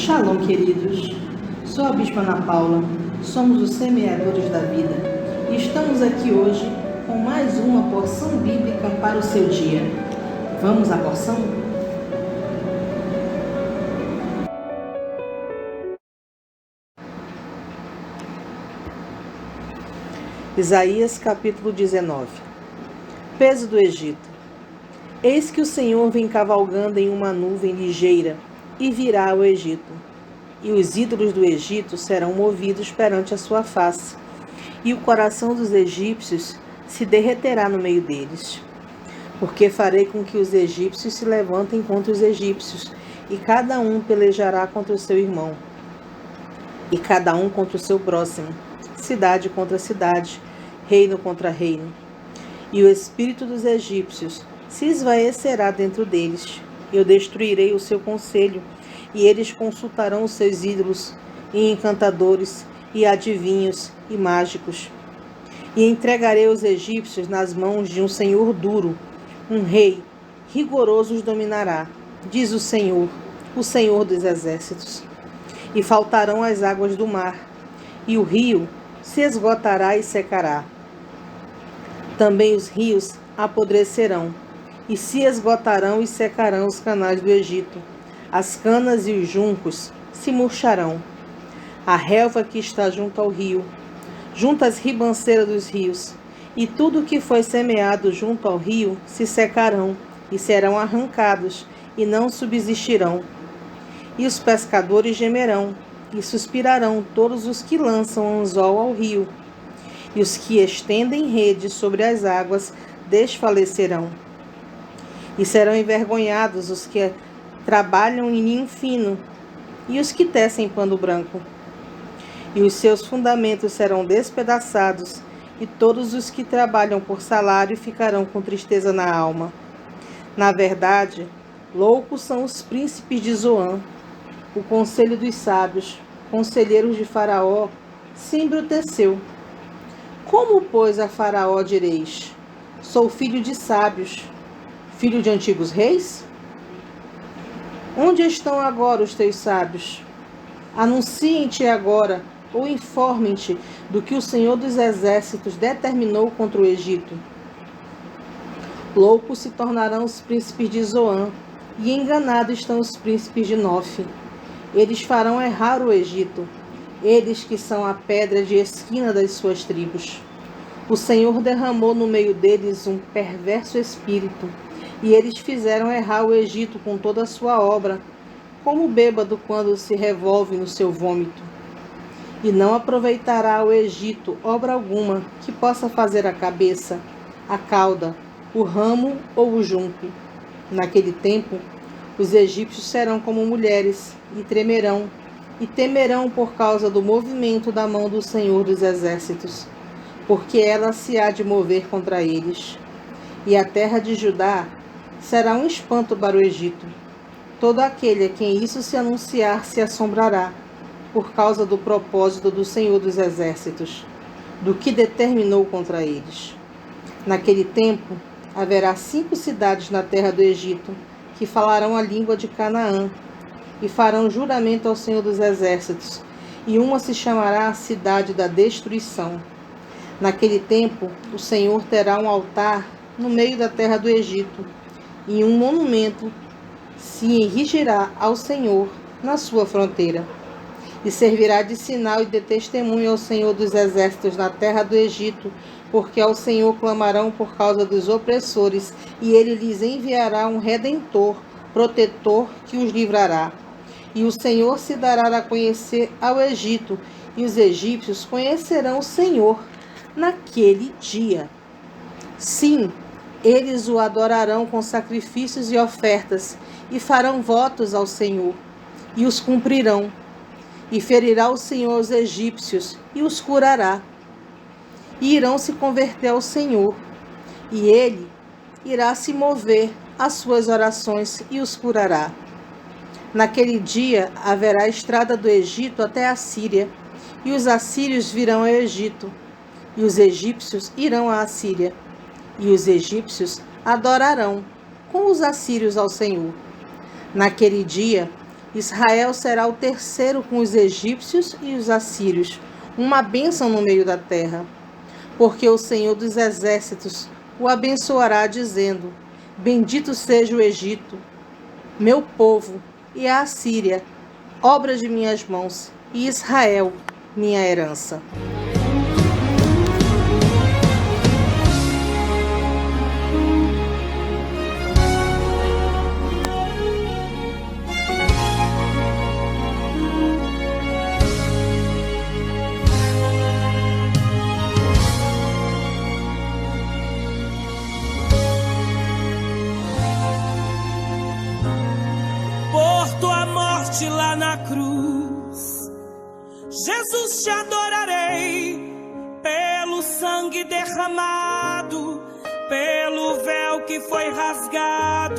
Shalom, queridos. Sou a Bispa Ana Paula, somos os semeadores da vida e estamos aqui hoje com mais uma porção bíblica para o seu dia. Vamos à porção? Isaías capítulo 19. Peso do Egito. Eis que o Senhor vem cavalgando em uma nuvem ligeira e virá ao Egito. E os ídolos do Egito serão movidos perante a sua face, e o coração dos egípcios se derreterá no meio deles. Porque farei com que os egípcios se levantem contra os egípcios, e cada um pelejará contra o seu irmão, e cada um contra o seu próximo, cidade contra cidade, reino contra reino. E o espírito dos egípcios se esvaecerá dentro deles. Eu destruirei o seu conselho, e eles consultarão os seus ídolos, e encantadores, e adivinhos, e mágicos. E entregarei os egípcios nas mãos de um senhor duro, um rei rigoroso os dominará, diz o Senhor dos exércitos. E faltarão as águas do mar, e o rio se esgotará e secará. Também os rios apodrecerão, e se esgotarão e secarão os canais do Egito. As canas e os juncos se murcharão. A relva que está junto ao rio, junto às ribanceiras dos rios, e tudo o que foi semeado junto ao rio se secarão, e serão arrancados, e não subsistirão. E os pescadores gemerão, e suspirarão todos os que lançam anzol ao rio, e os que estendem rede sobre as águas desfalecerão. E serão envergonhados os que trabalham em linho fino, e os que tecem pano branco. E os seus fundamentos serão despedaçados, e todos os que trabalham por salário ficarão com tristeza na alma. Na verdade, loucos são os príncipes de Zoan. O conselho dos sábios, conselheiros de Faraó, se embruteceu. Como, pois, a Faraó direis: sou filho de sábios, filho de antigos reis? Onde estão agora os teus sábios? Anunciem-te agora, ou informem-te do que o Senhor dos exércitos determinou contra o Egito. Loucos se tornarão os príncipes de Zoan, e enganados estão os príncipes de Nof. Eles farão errar o Egito, eles que são a pedra de esquina das suas tribos. O Senhor derramou no meio deles um perverso espírito, e eles fizeram errar o Egito com toda a sua obra, como o bêbado quando se revolve no seu vômito. E não aproveitará o Egito obra alguma que possa fazer a cabeça, a cauda, o ramo ou o junco. Naquele tempo, os egípcios serão como mulheres, e tremerão, e temerão por causa do movimento da mão do Senhor dos exércitos, porque ela se há de mover contra eles. E a terra de Judá será um espanto para o Egito. Todo aquele a quem isso se anunciar se assombrará, por causa do propósito do Senhor dos exércitos, do que determinou contra eles. Naquele tempo, haverá 5 cidades na terra do Egito, que falarão a língua de Canaã, e farão juramento ao Senhor dos exércitos, e uma se chamará a cidade da destruição. Naquele tempo, o Senhor terá um altar no meio da terra do Egito, e um monumento se erigirá ao Senhor na sua fronteira, e servirá de sinal e de testemunho ao Senhor dos exércitos na terra do Egito, porque ao Senhor clamarão por causa dos opressores, e ele lhes enviará um redentor, protetor, que os livrará. E o Senhor se dará a conhecer ao Egito, e os egípcios conhecerão o Senhor naquele dia. Sim, eles o adorarão com sacrifícios e ofertas, e farão votos ao Senhor, e os cumprirão. E ferirá o Senhor os egípcios, e os curará. E irão se converter ao Senhor, e ele irá se mover às suas orações, e os curará. Naquele dia haverá estrada do Egito até a Síria, e os assírios virão ao Egito, e os egípcios irão à Assíria, e os egípcios adorarão com os assírios ao Senhor. Naquele dia Israel será o terceiro com os egípcios e os assírios, uma bênção no meio da terra. Porque o Senhor dos exércitos o abençoará, dizendo: Bendito seja o Egito, meu povo, e a Assíria, obra de minhas mãos, e Israel, minha herança. Lá na cruz, Jesus, te adorarei pelo sangue derramado, pelo véu que foi rasgado.